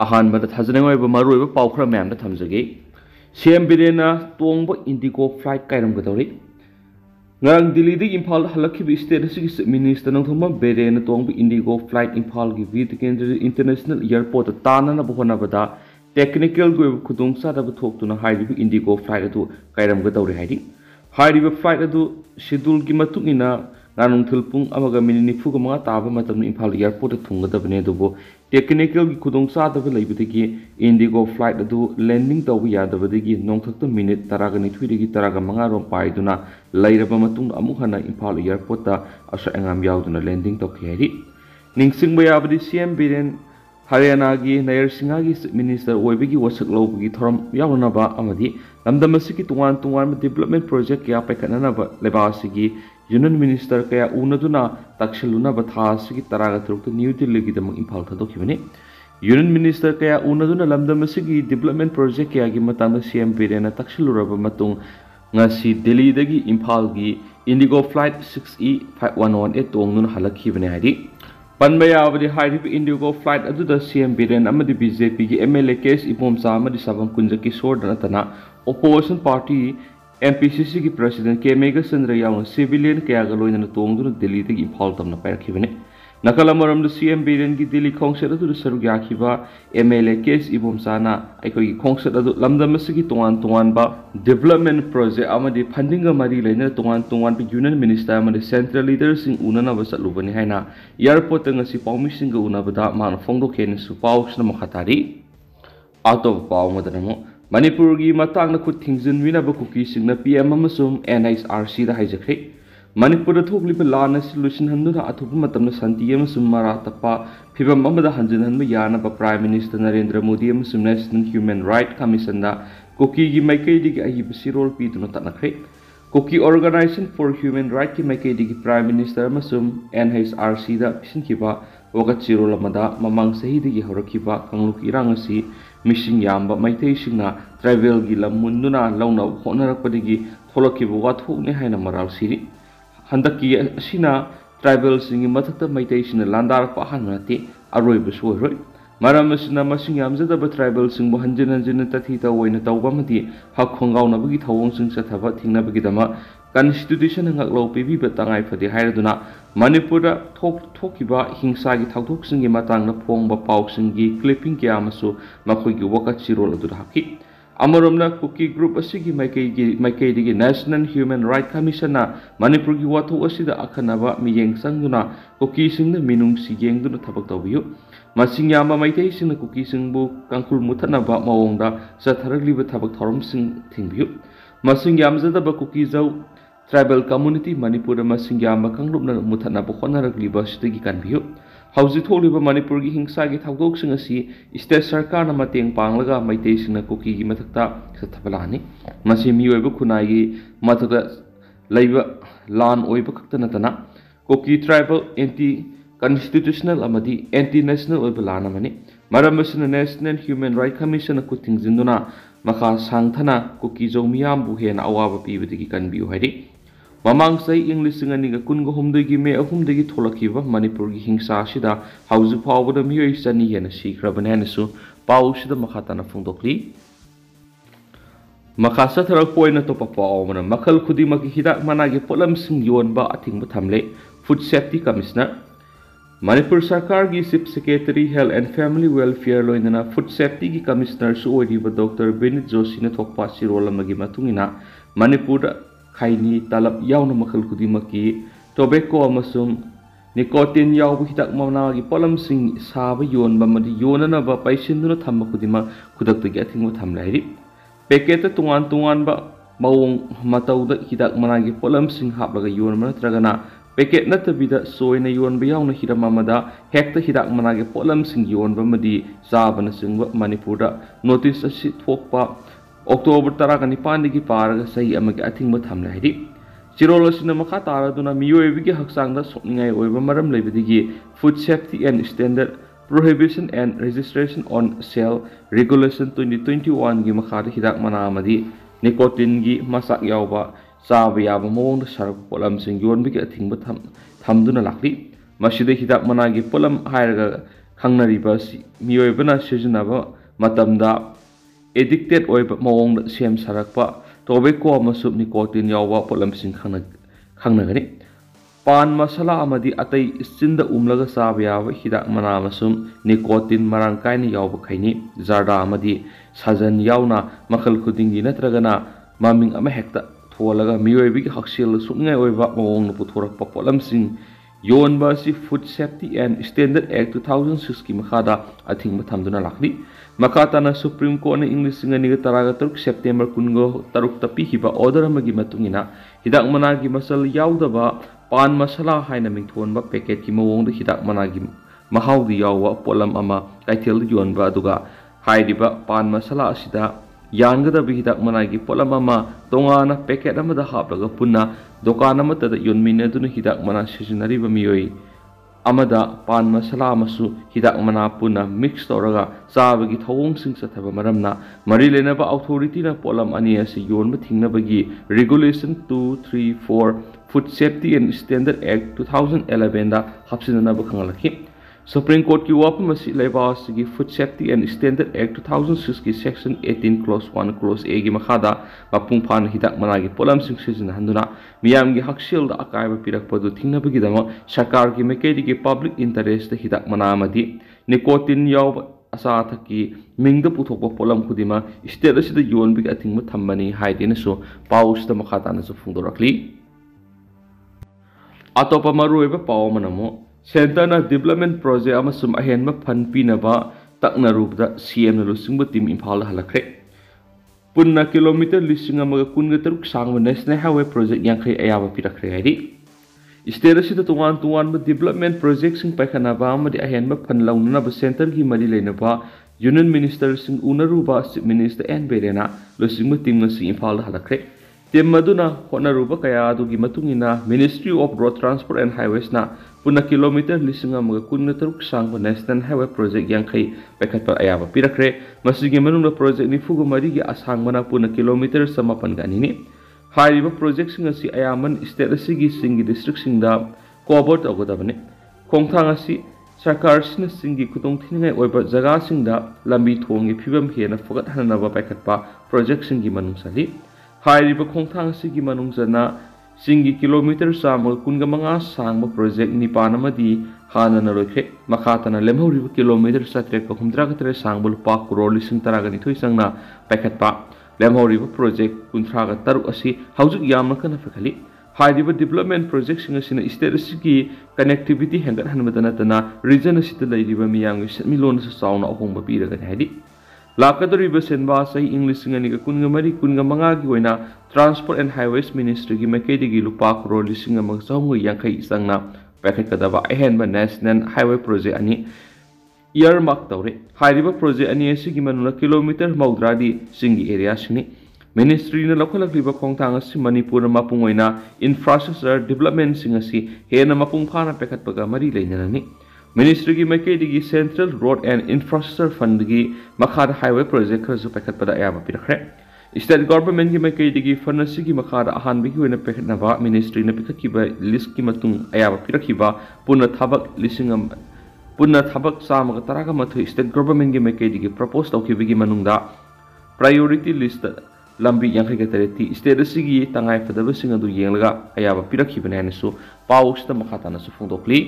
अहानबद थाजनंगोइब मरुइब पाउखरा मैम दा थमजगे सीएम बिरेना तोंगबा इंडिगो फ्लाइट कायरमगदौरी ngarang Delhi di Impal halakhibi state asigi minister nangthoma Biren tongba Indigo flight Impal gi Vitkendra International Airport tana na bohona bada technical go khudung sa da thokuna hairi Indigo flight adu kairamgadauri hairi hairi flight adu schedule gi matungina nganung thulpung amaga minini fuga mga taba matam Impal Airport thungadabne dubo technical gi khudung sa da leibidagi Indigo flight adu landing tawbi yadabadagi nongthakta minute taraga ni thuidagi taraga manga rom paiduna lairaba matung amuk hana Impal Airport ta asa engam yauduna landing tawki hairi ningsingba yabadi CM Biren Haryana gi Nair Singha gi minister oibigi wasak lobgi thoram yauna ba amadi lamdamasiki tuwan development project kya paikana ba lebasigi union minister kaya unaduna takshiluna ba thasigi taraga trukta New Delhi gi damang Impal thadokibani union minister kaya unaduna lamdamasigi development project kya gi matang CM Biren takshiluraba matung ngasi Delhi dagi Impal gi Indigo flight 6E5118 tongnun halakhibani hari Panbayabadi hairi Indigo flight aduda CM Biren amadi BJP gi MLA case ipomsa amadi sabam kunjaki sordanatana opposition party MPCC gi president K Mega Sandra yaw civilian kaya galoina tongduna Delhi dagi Impal tamna pairakhibani nakalamoram da CM Biren gi Delhi khongset adu sarugya khiba MLA case ipomsa na aikoi khongset adu lamdamasigi tongan ba development project amadi funding ga mari leina tongan bi union minister amadi central leaders sing unana ba salubani haina airport ngasi pawmising ga unabada man phongdo ken su pawsna makhatari out of paw madanamo Manipur gi matang na khut thingzin wina ba Kuki singna PM amasum NHRC da haijakhe Manipur da thokliba lana solution handuna athupa matamna santi amasum mara tapa phibam amada hanjin hanba yana ba Prime Minister Narendra Modi amasum National Human Right Commission da Kuki gi maikai digi ahi sirol pi duna tanakhe Kuki Organization for Human Right ki maikai digi Prime Minister amasum NHRC da pisinkiba wagat sirol amada mamang sahi digi horakiba kangluk irang asi missing yamba maitei singna travel gi lamunduna launa honarakpadigi tholokibu wathukne haina maral siri handaki asina tribal singi mathakta maitei sina landar pa hanati aroibu suiroi maram asina masing yamjada ba tribal singbu hanjin tathi ta oina tawba mati hak khongauna bagi thawong sing sathaba thingna bagi dama constitution ngak lo pibi batangai phadi hairaduna Manipura thokiba hingsa gi thawthok singi matang na phongba paw singi clipping kya masu makhoi gi wakat sirol adu haki amaromna Kuki group asigi maikai digi National Human Right Commission na Manipur gi watho asida akhanaba miyeng sangduna Kuki singna minung sigengduna thabak tawbiyu masing yama maitai singna Kuki singbu kangkul muthanaba mawongda satharagliba thabak thorom sing thingbiyu masing yamjada ba Kuki jau Tribal community Manipur masing yama kanglupna muthana bokhona ragliba sitagi kanbiyu hauji tholiba Manipur gi hingsa gi thawdok sing asi state sarkar na mateng panglaga maitei singna Kuki gi mathakta sathabalani masi miyoiba khunai gi mathakta leiba lan oiba khaktana tana Kuki tribal anti constitutional amadi anti national oiba lana mani maram asina National Human Right Commission ku thingzinduna makha sangthana Kuki jomiyam bu hen awaba pibadigi kanbiyu hairi Mamang say English singaniga kungo humdagi me ahumdagi tholakiba Manipur gi hingsa sida hauju phawbada miyoi sani hena sikrabane su paw sida makhatana phungdokli makasa tharak poina to papa awmana makhal khudi maki hidak managi polam sing yonba athingba thamle Food Safety Commissioner Manipur Sarkar gi Chief Secretary Health and Family Welfare loinana Food Safety gi Commissioner su oiriba Dr. Benit Joshi na thokpa sirolamagi matungina Manipur Khaini talap yauna makhal khudimaki tobacco amasum nicotine yaubu hidak mamnagi polam sing saba yonba madi yonana ba paisinduna thamma khudima khudaktagi athingmu thamlairi packet tungan ba mawong matauda hidak managi polam sing haplaga yonma natragana packet natabida soina yonba yauna hirama mada hekta hidak managi polam sing yonba madi sabana singba Manipurda notice asi thokpa October tarakani pandigi paraga sahi amagi athingba thamla hairi chirol asina makha taraduna miyoibigi haksangda sokningai oiba maram leibidigi Food Safety and Standard Prohibition and Registration on Sale Regulation 2021 gi makha hidak mana amadi nicotine gi masak yawba chaba yaba mawongda sarak polam sing yonbigi athingba thamduna lakli masida hidak mana gi polam hairaga खंगनरिबा मियोइबना सिजनबा मतमदा addicted ओइबा मवोंग सेम सारकपा tobacco अमसुब nicotine यावबा पोलमसिंग खंगनगनि पान मसाला अमदी अतई स्चिंद उमलगा चाब याबा हिदाक मना अमसुम निकोटिन मरांग कायनि यावबा खैनि जार्डा अमदी साजन यावना मखल खुदिंगी नत्रगना मामिंग अमा हेक्ता थोलगा मियोइबिगी हक्सेल सुंगै ओइबा मवोंग पुथोरकपा पोलमसिंग योनबा असि food safety and standard act 2006 की मखादा अथिंग थमदुना लाखली मखाताना सुप्रीम कोर्ट ने इंग्लिश सिंगनिगा तरागा तरुक सेप्टेम्बर कुनगो तरुक तपीहिबा ऑर्डर अमगी मतुंगिना हिदाक मनागी मसल यावदबा पान मसाला हाइना मिंथोनबा पैकेट की मवोंग हिदाक मनागी महाउदी याववा पोलम अमा कैथेल योनबा अदुगा हाइदिबा पान मसाला असिदा यानगदबी हिदाक मनागी पोलम अमा तोंगाना पैकेट अमदा हापलगा पुन्ना दुकान अमतदा योनमिनदुना हिदाक मना सिजनरिबा मियोई अमदा पान मसाला अमसु हिदाक मना पुन्ना मिक्स तौरगा चाबगी थवोंगसिंग चथबा मरमना मरी लेनबा अथॉरिटीना पोलम अनि असि योनबा थिंगनबगी regulation 234 food safety and standard act 2011 दा हापसिननबा खंगलखि सुप्रीम कोर्ट की वापम असि लेबासगी food safety and standard act 2006 की सेक्शन 18 क्लोज 1 क्लोज ए की मखादा मपुंग फान हिदाक मनागी पोलमसिंग सिजनहंदुना मियामगी हक्सेल दा अकायबा पिरकपदु थिंगनबगीदमा सरकार की मेकेडी की पब्लिक इंटरेस्ट हिदाक मना अमदी निकोटिन याव असा थकी मिंगद पुथोकपा पोलम खुदिमा स्टेट असिदा योनबी अथिंग थम्बनी हाइदेनसु पाउस दा मखातानसु फुंदोरकली अतोपा मरुएबा पाव मनमो सेंटर डेवलपमेंट प्रोजेक्ट अमसुम अहेनबा फंड पीनबा तकना रूपदा सीएम लुसिंग टीम इम्फाल हलखरे पुन्ना किलोमीटर लिसिंग अमगा कुनगा तरुक सांगबा नेशनल हाईवे प्रोजेक्ट यांखै अयाबा पिरखरे हाइदि स्टेट असिदा तुवान तुवान डेवलपमेंट प्रोजेक्ट सिंग पाइखनाबा अमदि अहेनबा फंड लौननाबा सेंटर की मरी लेनबा यूनियन मिनिस्टर सिंग उनरुबा चीफ मिनिस्टर एन बेरेना लुसिंग टीम नसी इम्फाल हलखरे टीम मदुना होनरुबा कया अदुगी मतुंगिना ministry of road transport and highways ना पुन्ना किलोमीटर लिसिंग अमगा कुनगा तरुक सांगबा नेशनल हाईवे प्रोजेक्ट यांखै पाइखतपा अयाबा पिरखरे मसिगी मनुंग प्रोजेक्ट निफुगु मरिगी असांगबना पुन्ना किलोमीटर समापन गानिनि हाइरिबा प्रोजेक्ट सिंग असि अयामन स्टेट असिगी सिंगी डिस्ट्रिक्ट सिंगदा कोवर तौगदबने खोंथांग असि सरकार सिना सिंगी खुतोंग थिनिङै ओइबा जगा सिंगदा लंबी थोंगी फिबम हेना फगत हननबा पाइखतपा प्रोजेक्ट सिंगी मनुंग सली हाइरिबा खोंथांग असिगी मनुंग जना सिंगी किलोमीटर चाम कुनगा मंगा सांगबा प्रोजेक्ट निपान अमदी हानना लोइखे मखातना लेमहौरिबा किलोमीटर 763 सांगबा लुपा करोड़ लिसिंग तरागा निथोइ संगना पाइखतपा लेमहौरिबा प्रोजेक्ट 13 असि हौजुक यामना कना फखली हाइरिबा डेवलपमेंट प्रोजेक्ट सिंग असिना स्टेट असिगी कनेक्टिविटी हेंगत हनबदा नतना रीजन असिदा लैरिबा मियांगी सेमिलोन साउना अहोंबा पीरगा हाइदि लाकदरिबा सेनबा सही इंग्लिश सिंगनिगा कुनगा मरी कुनगा मंगागी ओइना ट्रांसपोर्ट एंड हाईवेज मिनिस्ट्री की मेकेडिगी लुपा करोड़ लिसिंग अमग चांगु यांखै संगना पाइखतकदबा अहेनबा नेशनल हाईवे प्रोजेक्ट अनि इयरमार्क तौरे हाइरिबा प्रोजेक्ट अनि असिगी मनुना किलोमीटर मौद्रादी सिंगी एरिया सिंनि मिनिस्ट्री ने लखलखलिबा खोंथांग असि मणिपुर मपुंग ओइना इंफ्रास्ट्रक्चर डेवलपमेंट सिंग असि हेना मपुंग फाना पाइखतपगा मरी लेननानि मिनिस्ट्री की मेकेडी central road and infrastructure fund की मखाद हाईवे प्रोजेक्ट खरसु पाइखतपदा अयाबा पिरखरे स्टेट गवर्नमेंट की मेकेडी फंड असिगी मखाद अहानबिगी ओइना पाइखतनबा मिनिस्ट्री ने पिखकिबा लिस्ट की मतुंग अयाबा पिरखिबा पुनः थबक लिसिंगम पुनः थबक चामगा तरागा मथु स्टेट गवर्नमेंट की मेकेडी की प्रपोज तौखिबगी मनुंगदा प्रायोरिटी लिस्ट लंबी यांखैगा तरेती स्टेट असिगी तंगाय फदबसिंग अदु येंगलगा अयाबा पिरखिबने हानसु पाउसता मखातानसु फोंदोक्ली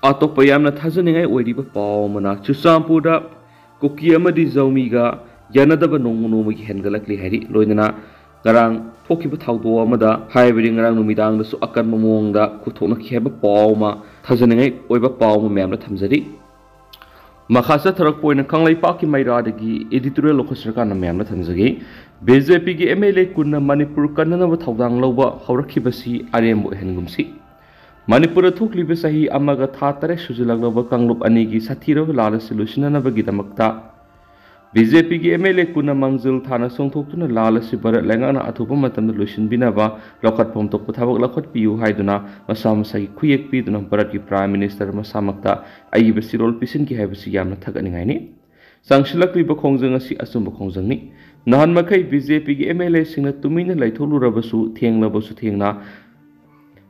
अतोप यामना थाजनिङै ओइरिबा पाव मना चुचामपुरदा cookie अमदि जौमीगा यानदबा नोंगमोनोमगी हेनगलक्ली हाइरि लोइनना ngarang thokiba thawdo amada haibri ngarang numidang da su akan mamongda kuthona kheba pawma thajaningai oiba pawma memla thamjari makhasa tharak poina kanglai paki mairadagi editorial lokosraka na memla thamjagi BJP gi MLA kunna manipur kannana ba thawdang loba haurakibasi arembo hengumsi Manipur thukliba sahi amaga tha tare sujilagloba kanglup anigi sathiro lala solution na bagi damakta BJP gi MLA kunna mangjil thana songthoktuna lala sibara lengana athupa matam solution binaba lokhat phom tok thabak lakhot piu haiduna masam sai khuyek pi duna bharat ki prime minister masamakta ai besirol pisin ki haibasi yamna thaganingai ni sangshilakliba khongjang asi asumba khongjang ni nahan makai BJP gi MLA singna tumina laitholu rabasu thenglabasu thengna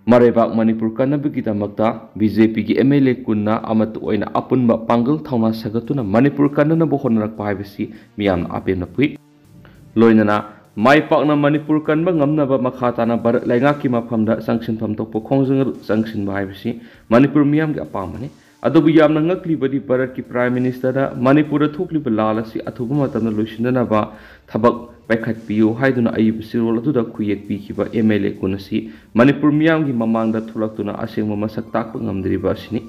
Marebak Manipur Kanabigidamata, BJP ki MLA Kunna Amat Oina Apunba Pangal Tauna Sagatuna, Manipur Kanana Bohonak Pivasi, Miam Apina Pui. Loinana, Mai Pakna Manipur Kanba Ngamnaba Makatana Barat Langaki Mapamda, sanction from Topo Kongzang sanction Pivasi, Manipur Miam Gapamani. Adobe Yamnangakli Badi Barat ki Prime Minister, Manipur Tukli Balalasi, Atubumatan Lushinanaba, Tabak. Paikat piyo haiduna ayub sirol atuda kuyek pikiba MLA kunasi Manipur miyamgi mamangda thulaktuna asengma masak takpa ngamdriba asini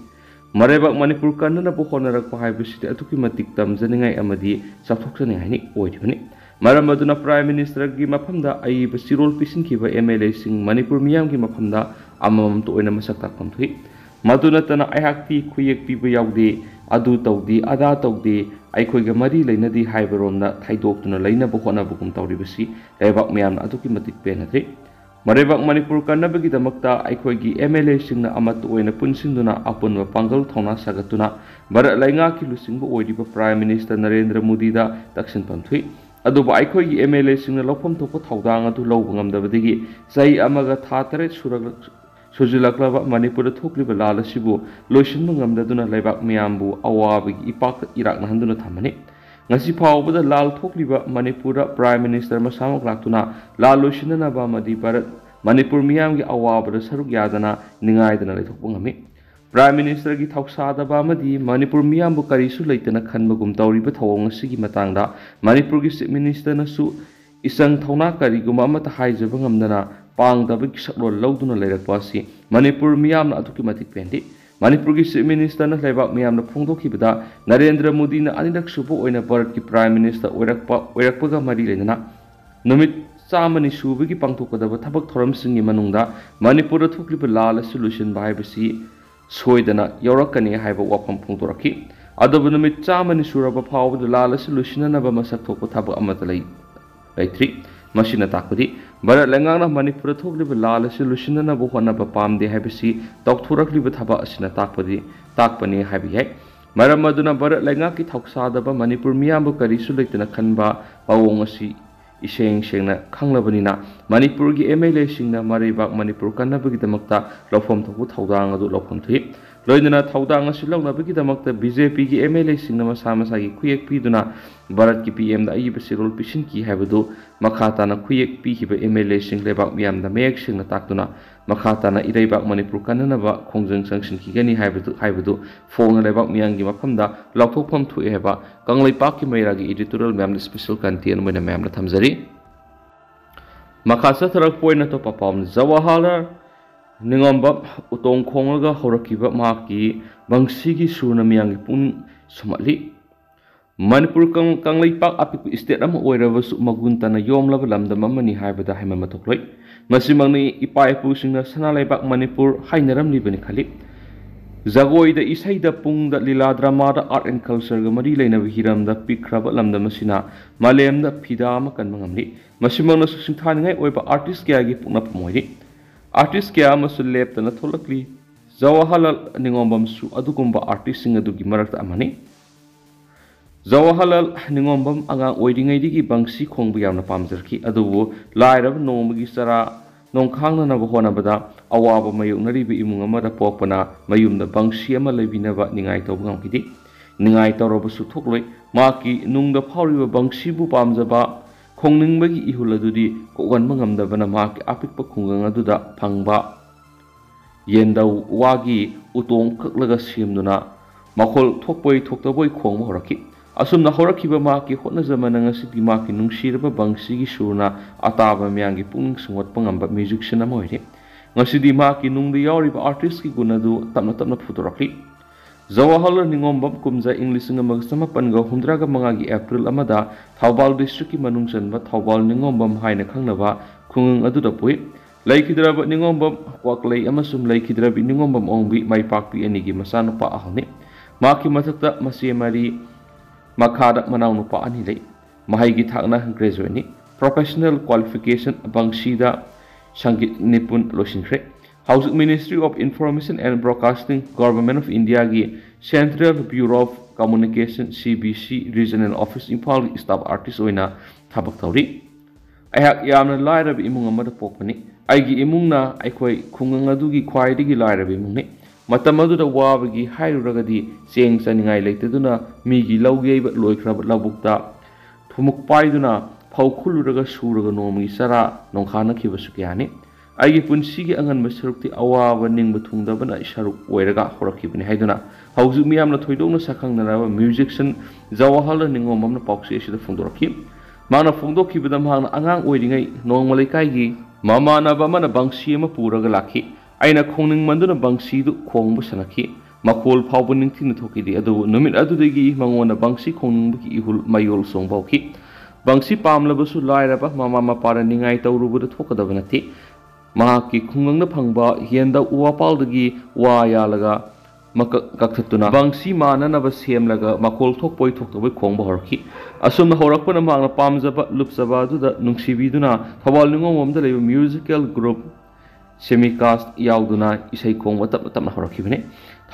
Marebak Manipur kanana bohonarakpa haibasidi atuki matik tamjaningai amadi sathokjani haini oidibani Maram aduna Prime Minister gi maphamda ayub sirol pisinkiba MLA sing Manipur miyamgi maphamda amamam to oina masak takpam thui maduna tana ayakti kuyek piba yaude adu tawdi ada tawdi Aikoiga Mari Lainadi Hyberomna Taidokuna Laina Bokona Bukum Tauribasi, Rebak Miam Atuki Matik Penate. Marebak Manipur Kanabagi the Makta, Aikoigi MLA Singna Amatu Oina Punsinduna upon the Pangal Tona Sagatuna, Barat Laingaki Lusimbo Oidipa Prime Minister Narendra Mudida, Dakshin Pantui. Aduba Aikoigi MLA Singna Lopam Topo Taudanga to Lobangam Davadigi, Sai Amaga Tatare Surag. Sujilaklava Manipur Tukli Balala Shibu, Lotion Mungam Daduna Lebak Miambu, Awabig Ipak Irak Handuna Tamani. Nasi Pau with the Lal Tukliba Manipura Prime Minister Masama Latuna, La Lotionana Bamadi Barat, Manipur Miamgi Awab, the Sarugyadana, Ningaidana Litopungami. Prime Minister Gitaksada Bamadi, Manipur Miambu Karisu Latana Kanbagum Tauri Batong Sigi Matanga, Manipur Minister Nasu, Isang Tona Kariguma Mata Haizabangam Pang the big shot Loduna Lerapasi, Manipur Miam Atukimatic Pendi, Manipur Minister Lebak Miam the Pungo Kibida, Narendra Mudina Anidak Subo in a Baraki Prime Minister Werakpaga Marilena, Numit Samani Shubiki Pangtoka the Tabak Toram Singi Manunda, Manipur took Lala solution by Basi, Soidana, Yorakani have a wapam Puntoraki, Adabunamit Samani Suraba power the Lala solution and Abamasato Taba Amatalai. By 3. Machine Takudi, but Langana Manipur took the Lala solution and a Bohana Papam de Habisi, Doctorakli with Haba Asina Takpadi, Takpani Habi. Maramaduna Barat Langaki Toksada, Manipur Miambu Karisulate Kanba, Bawongasi, Isheng Shena, Kanglabanina, Manipurgi MLA Shingna, Maribak Manipur Kanabagi the Makta, Lofom to Taudanga do Lopon to Loidana Taudanga Silona Bigi the Makta, BJP MLA Sinama Samasagi, Quiek Piduna, Barat PM the Ayibasirol Pishinki Havadu, Makatana Quiek Pikiba MLA Sing Lebak Miam the Mek Sing Takuna, Makatana Irebak Manipur Kananaba, Kongjang Sanction Kigani Havadu, Phone Lebak Miangi Mapamda, Lokopam to Eva, Ganglai Paki Mayragi editorial Mam the special canteen when a Mam Tamzari Makasa Tarak Point to Papam Zawahala. Ningamba Utong Konga Horakiba Maki, Bangsigi Sunamiang Pun Somali Manipur Kanglai Pak Apik Istam Oiravas Maguntana Yom Lavalam the Mamani Hybrid Himatokloi, Masimani Ipai pushing the Sanalai Bak Manipur, Haineram Libanikali Zagoi the Isaida Pung the Lila Dramada Art and Culture Gamari Lena Vihiram the Pikraba Lamda Masina, Malem the Pidama Kanmangamli, Masimana Sushintani Oiba artist Gagi Punapmoidi. Artist kaya masul lep na tholakli Zawahalal ningombam su adukumba artist singa dugi marakta amani Zawahalal ningombam anga oidingai digi bangsi khongbu yamna pamjarki adubu lairab nomagi sara nongkhangna na bahona bada awaba mayuknari bi imung amada pokpana mayumda bangsi ama lebinaba ningai tawbang kidi ningai tawroba su thokloi maki nungda phawriba bangsi bu pamjaba Kongning bagi ihuladudi kogan mangamdabana mak apik pakungang aduda pangba yendaw wagi utong kaklaga simduna makol thokpoi thoktaboi khong horaki asumna horakiba maki hotna zamana ngasidi maki nungsiraba bangsigi surna ataba myangi pung sungwat pangamba musician amoire ngasidi maki nungda yawriba artist ki gunadu tamna futuraki Zawahala Ningombam Kumza English in the Magsamapango, Hundraga Mangagi April Amada, Taubal District Manungsan, but Taubal Ningombam Haina Kangnava, Kung Adudapui, Lake Hidraba Ningombam, Waklay Amasum Lake Hidrabi Ningombam Ombi, my Pakpi Enigi Masano Pa Ahone, Maki Matata Masia Mari, Makada Manauno Pa Anile, Mahagi Tagna Grazuani, Professional Qualification Bangshida, Shangit Nipun Loshintre. House Ministry of Information and Broadcasting, Government of India gi Central Bureau of Communication CBC Regional Office Impal Staff Artist oina thabak tawri Ayhak yamna lairab imung amada pokpani ꯑꯩꯒꯤ ꯏꯃꯨꯡꯅ ꯑꯩꯈꯣꯏ ꯈꯨꯡꯒꯪ ꯑꯗꯨꯒꯤ ꯈ꯭ꯋꯥꯏꯗꯒꯤ ꯂꯥꯏꯔꯕ ꯏꯃꯨꯡꯅꯤ꯫ ꯃꯇꯝ ꯑꯗꯨꯗ ꯋꯥꯕꯒꯤ ꯍꯥꯏꯔꯨꯔꯒꯗꯤ ꯆꯦꯡ ꯆꯥꯅꯤꯡꯉꯥꯏ ꯂꯩꯇꯗꯨꯅ ꯃꯤꯒꯤ ꯂꯧ ꯌꯩꯕ ꯂꯣꯏꯈ꯭ꯔꯕ ꯂꯧꯕꯨꯛꯇ ꯊꯨꯃꯨꯛ ꯄꯥꯏꯗꯨꯅ ꯐꯧ ꯈꯨꯜꯂꯨꯔꯒ ꯁꯨꯔꯒ ꯅꯣꯡꯃꯒꯤ ꯆꯔꯥ ꯅꯣꯡꯈꯥꯅꯈꯤꯕꯁꯨ ꯀꯌꯥꯅꯤ꯫ ꯑꯩꯒꯤ ꯄꯨꯟꯁꯤꯒꯤ ꯑꯉꯟꯕ ꯁꯔꯨꯛꯇꯤ ꯑꯋꯥꯕ ꯅꯤꯡꯕ ꯊꯨꯡꯗꯕꯅ ꯁꯔꯨꯛ ꯑꯣꯏꯔꯒ ꯍꯧꯔꯛꯈꯤꯕꯅꯤ ꯍꯥꯏꯗꯨꯅ ꯍꯧꯖꯤꯛ ꯃꯤꯌꯥꯝꯅ ꯊꯣꯏꯗꯣꯛꯅ ꯁꯛꯈꯪꯅꯔꯕ ꯃ꯭ꯌꯨꯖꯤꯛꯁꯤꯌꯟ ꯖꯋꯥꯍꯔꯂꯥꯜ ꯅꯤꯡꯉꯣꯝꯕꯝꯅ ꯄꯥꯎꯆꯦ ꯑꯁꯤꯗ ꯐꯣꯡꯗꯣꯔꯛꯈꯤ꯫ ꯃꯍꯥꯛꯅ ꯐꯣꯡꯗꯣꯛꯈꯤꯕꯗ ꯃꯍꯥꯛꯅ ꯑꯉꯥꯡ ꯑꯣꯏꯔꯤꯉꯩ ꯅꯣꯡꯃ ꯂꯩꯀꯥꯏꯒꯤ ꯃꯃꯥꯟꯅꯕ ꯑꯃꯅ ꯕꯪꯁꯤ ꯑꯃ ꯄꯨꯔꯒ ꯂꯥꯛꯈꯤ꯫ ꯑꯩꯅ ꯈꯣꯡꯅꯤꯡꯃꯟꯗꯨꯅ ꯕꯪꯁꯤꯗꯨ ꯈꯣꯡꯕ ꯁꯥꯟꯅꯈꯤ꯫ ꯃꯈꯣꯜ ꯐꯥꯎꯕ ꯅꯤꯡꯊꯤꯅ ꯊꯣꯛꯈꯤꯗꯦ, ꯑꯗꯨꯕꯨ ꯅꯨꯃꯤꯠ ꯑꯗꯨꯗꯒꯤ ꯃꯉꯣꯟꯗ ꯕꯪꯁꯤ ꯈꯣꯡꯅꯤꯡꯕꯒꯤ ꯏꯍꯨꯜ ꯃꯌꯣꯜ ꯆꯣꯡꯕ ꯍꯧꯈꯤ꯫ ꯕꯪꯁꯤ ꯄꯥꯝꯂꯕꯁꯨ ꯂꯥꯏꯔꯕ ꯃꯃꯥ ꯃꯄꯥꯅ ꯅꯤꯡꯉꯥꯏ ꯇꯧꯔꯨꯕꯗ ꯊꯣꯛꯀꯗꯕ ꯅꯠꯇꯦ꯫ ꯃꯍꯥꯛꯀꯤ ꯈꯨꯡꯒꯪꯗ ꯐꯪꯕ ꯍꯦꯟꯗ ꯎꯋꯥꯄꯥꯜꯗꯒꯤ ꯋꯥ ꯌꯥꯜꯂꯒ ꯃꯀꯛ ꯀꯛꯊꯠꯇꯨꯅ ꯕꯪꯁꯤ ꯃꯥꯟꯅꯅꯕ ꯁꯦꯝꯂꯒ ꯃꯈꯣꯜ ꯊꯣꯛꯄꯣꯏ ꯊꯣꯛꯇꯕꯣꯏ ꯈꯣꯡꯕ ꯍꯧꯔꯛꯈꯤ꯫ ꯑꯁꯨꯝꯅ ꯍꯧꯔꯛꯄꯅ ꯃꯍꯥꯛꯅ ꯄꯥꯝꯖꯕ ꯂꯨꯞꯆꯕ ꯑꯗꯨꯗ ꯅꯨꯡꯁꯤꯕꯤꯗꯨꯅ ꯊꯧꯕꯥꯜ ꯅꯤꯡꯉꯣꯝꯕꯝꯗ ꯂꯩꯕ ꯃ꯭ꯌꯨꯖꯤꯀꯦꯜ ꯒ꯭ꯔꯨꯞ ꯁꯦꯃꯤꯀꯥꯁ ꯌꯥꯎꯗꯨꯅ ꯏꯁꯩ ꯈꯣꯡꯕ ꯇꯞꯅ ꯇꯞꯅ ꯍꯧꯔꯛꯈꯤꯕꯅꯤ꯫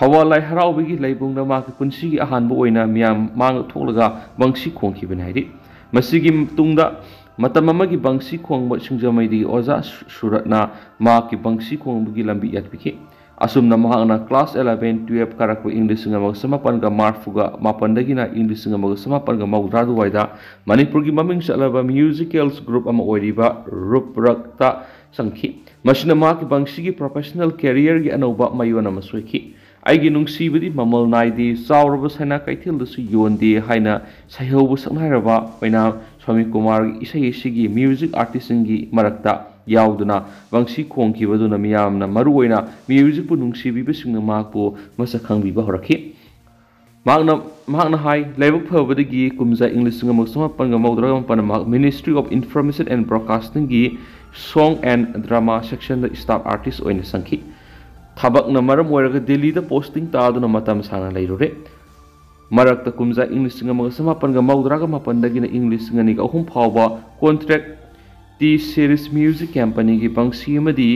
ꯊꯧꯕꯥꯜ ꯂꯥꯏ ꯍꯔꯥꯎꯕꯒꯤ ꯂꯩꯕꯨꯡꯗ ꯃꯍꯥꯛꯀꯤ ꯄꯨꯟꯁꯤꯒꯤ ꯑꯍꯥꯟꯕ ꯑꯣꯏꯅ ꯃꯤꯌꯥꯝ ꯃꯥꯡꯗ ꯊꯣꯛꯂꯒ ꯕꯪꯁꯤ ꯈꯣꯡꯈꯤꯕꯅꯤ ꯍꯥꯏꯔꯤ꯫ ꯃꯁꯤꯒꯤ ꯇꯨꯡꯗ ꯃꯇꯝ ꯑꯃꯒꯤ ꯕꯪꯁꯤ ꯈꯣꯡꯕ ꯁꯤꯡꯖꯃꯩꯗꯒꯤ ꯑꯣꯖꯥ ꯁꯨꯔꯠꯅ ꯃꯍꯥꯛꯀꯤ ꯕꯪꯁꯤ ꯈꯣꯡꯕꯒꯤ ꯂꯝꯕꯤ ꯌꯥꯠꯄꯤꯈꯤ꯫ ꯑꯁꯨꯝꯅ ꯃꯍꯥꯛꯅ ꯀ꯭ꯂꯥꯁ 11-12 ꯀꯥꯔꯛꯄ ꯏꯪ 1948ꯗꯒꯤꯅ ꯏꯪ 1950 ꯑꯗꯨꯋꯥꯏꯗ ꯃꯅꯤꯄꯨꯔꯒꯤ ꯃꯃꯤꯡ ꯆꯠꯂꯕ ꯃ꯭ꯌꯨꯖꯤꯀꯦꯜ ꯒ꯭ꯔꯨꯞ ꯑꯃ ꯑꯣꯏꯔꯤꯕ ꯔꯨꯞꯔꯛꯇ ꯆꯪꯈꯤ꯫ ꯃꯁꯤꯅ ꯃꯍꯥꯛꯀꯤ ꯕꯪꯁꯤꯒꯤ ꯄ꯭ꯔꯣꯐꯦꯁꯅꯦꯜ ꯀꯦꯔꯤꯌꯔꯒꯤ ꯑꯅꯧꯕ ꯃꯌꯣꯟ ꯑꯃ ꯁꯣꯏꯈꯤ꯫ ꯑꯩꯒꯤ ꯅꯨꯡꯁꯤꯕꯗꯤ ꯃꯃꯜ ꯅꯥꯏꯗꯦ, ꯆꯥꯎꯔꯕ ꯁꯅꯥ ꯀꯩꯊꯦꯜꯗꯁꯨ ꯌꯣꯟꯗꯦ ꯍꯥꯏꯅ ꯁꯩꯍꯧꯕ ꯁꯛꯅꯥꯏꯔꯕ ꯑꯣꯏꯅꯥꯝ ꯁ꯭ꯋꯥꯃꯤꯀꯨꯃꯥꯔꯒꯤ ꯏꯁꯩ ꯑꯁꯤꯒꯤ ꯃ꯭ꯌꯨꯖꯤꯛ ꯑꯥꯔꯇꯤꯁꯁꯤꯡꯒꯤ ꯃꯔꯛꯇ ꯌꯥꯎꯗꯨꯅ ꯕꯪꯁꯤ ꯈꯣꯡꯈꯤꯕꯗꯨꯅ ꯃꯤꯌꯥꯝꯅ ꯃꯔꯨꯑꯣꯏꯅ ꯃ꯭ꯌꯨꯖꯤꯛꯄꯨ ꯅꯨꯡꯁꯤꯕꯤꯕꯁꯤꯡꯅ ꯃꯍꯥꯛꯄꯨ ꯃꯁꯛ ꯈꯪꯕꯤꯕ ꯍꯧꯔꯛꯈꯤ꯫ ꯃꯍꯥꯛꯅ ꯍꯥꯏ, ꯂꯥꯏꯕꯛ ꯐꯕꯗꯒꯤ ꯀꯨꯝꯖꯥ ꯏꯪ 1967 ꯃꯍꯥꯛ ꯃꯤꯅꯤꯁꯇ꯭ꯔꯤ ꯑꯣꯐ ꯏꯟꯐꯣꯔꯃꯦꯁꯟ ꯑꯦꯟড ꯕ꯭ꯔꯣꯗꯀꯥꯁꯇꯤꯡꯒꯤ ꯁꯣꯡ ꯑꯦꯟ ꯗ꯭ꯔꯃꯥ ꯁꯦꯛꯁꯟꯗ ꯁ꯭ꯇꯥꯐ ꯑꯥꯔꯇꯤꯁꯠ ꯑꯣꯏꯅ ꯆꯪꯈꯤ꯫ ꯊꯕꯛꯅ ꯃꯔꯝ ꯑꯣꯏꯔꯒ ꯗꯤꯜꯂꯤꯗ ꯄꯣꯁꯇꯤꯡ ꯇꯥꯗꯨꯅ ꯃꯇꯝ ꯁꯥꯡꯅ ꯂꯩꯔꯨꯔꯦ꯫ ꯃꯔꯛꯇ ꯀꯨꯝꯖꯥ ꯏꯪ 1967ꯗꯒꯤꯅ ꯏꯪ 2003 ꯐꯥꯎꯕ ꯀꯣꯟꯇ꯭ꯔꯦꯛ ꯇꯤ ꯁꯤꯔꯤꯁ ꯃ꯭ꯌꯨꯖꯤꯛ ꯀꯝꯄꯅꯤꯒꯤ ꯕꯪꯁꯤ ꯑꯃꯗꯤ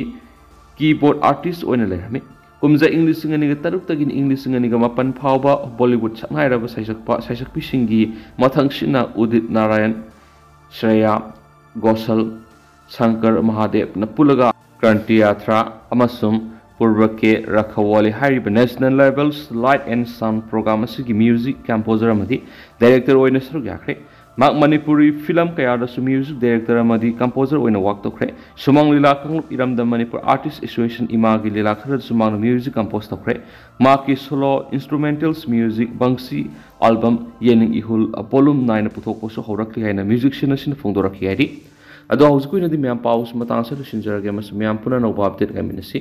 ꯀꯤꯕꯣꯔꯗ ꯑꯥꯔꯇꯤꯁꯠ ꯑꯣꯏꯅ ꯂꯩꯔꯝꯃꯤ꯫ ꯀꯨꯝꯖꯥ ꯏꯪ 2003ꯗꯒꯤꯅ ꯏꯪ 2005 ꯐꯥꯎꯕ ꯕꯣꯂꯤꯋꯨꯗ ꯁꯛꯅꯥꯏꯔꯕ ꯁꯩꯁꯛꯄꯤꯁꯤꯡꯒꯤ ꯃꯊꯪꯁꯤꯠꯅ ꯎꯗꯤꯠ ꯅꯥꯔꯥꯌꯟ, ꯁ꯭ꯔꯦꯌꯥ ꯘꯣꯁꯜ, ꯁꯪꯀꯔ ꯃꯍꯥꯗꯦꯕꯅ ꯄꯨꯜꯂꯒ ꯀ꯭ꯔꯥꯟꯇꯤ ꯌꯥꯇ꯭ꯔꯥ ꯑꯃꯁꯨꯡ ꯄꯨꯔꯕ ꯀꯦ ꯔꯈꯋꯥꯂꯤ ꯍꯥꯏꯔꯤꯕ national level light and sound program ꯑꯁꯤꯒꯤ ꯃ꯭ꯌꯨꯖꯤꯛ ꯀꯝꯄꯣꯖꯔ ꯑꯃꯗꯤ ꯗꯥꯏꯔꯦꯛꯇꯔ ꯑꯣꯏꯅ ꯁꯔꯨꯛ ꯌꯥꯈ꯭ꯔꯦ꯫ ꯃꯍꯥꯛ ꯃꯅꯤꯄꯨꯔꯤ ꯐꯤꯂꯝ ꯀꯌꯥꯗꯁꯨ ꯃ꯭ꯌꯨꯖꯤꯛ ꯗꯥꯏꯔꯦꯛꯇꯔ ꯑꯃꯗꯤ ꯀꯝꯄꯣꯖꯔ ꯑꯣꯏꯅ ꯋꯥꯛ ꯇꯧꯈ꯭ꯔꯦ꯫ ꯁꯨꯃꯥꯡ ꯂꯤꯂꯥ ꯀꯥꯡꯂꯨꯞ ꯏꯔꯝꯗꯝ ꯃꯅꯤꯄꯨꯔ ꯑꯥꯔꯇꯤꯁꯠ ꯑꯦꯁꯣꯁꯤꯌꯦꯁꯟ ꯏꯃꯥꯒꯤ ꯂꯤꯂꯥ ꯈꯔꯗꯁꯨ ꯃꯍꯥꯛꯅ ꯃ꯭ꯌꯨꯖꯤꯛ ꯀꯝꯄꯣꯖ ꯇꯧꯈ꯭ꯔꯦ꯫ ꯃꯍꯥꯛꯀꯤ ꯁꯣꯂꯣ ꯏꯟꯁꯇ꯭ꯔꯨꯃꯦꯟꯇꯦꯜꯁ ꯃ꯭ꯌꯨꯖꯤꯛ ꯕꯪꯁꯤ ꯑꯦꯜꯕꯝ ꯌꯦꯅꯤꯡ ꯏꯍꯨꯜ ꯚꯣꯂꯨꯝ 9 ꯄꯨꯊꯣꯛꯄꯁꯨ ꯍꯧꯔꯛꯂꯤ ꯍꯥꯏꯅ ꯃ꯭ꯌꯨꯖꯤꯛꯁꯤꯌꯟ ꯑꯁꯤꯅ ꯐꯣꯡꯗꯣꯔꯛꯈꯤ ꯍꯥꯏꯔꯤ꯫ ꯑꯗꯣ ꯍꯧꯖꯤꯛꯀꯤ ꯑꯣꯏꯅꯗꯤ ꯃꯌꯥꯝ ꯄꯥꯎꯁꯤ ꯃꯇꯥꯡ ꯑꯁꯤꯗ ꯂꯣꯏꯁꯤꯟꯖꯔꯒꯦ ꯑꯃꯁꯨꯡ ꯃꯌꯥꯝ ꯄꯨꯟꯅ ꯑꯅꯧꯕ ꯑꯞꯗꯦꯠ ꯉꯥꯏꯃꯤꯟꯅꯁꯤ꯫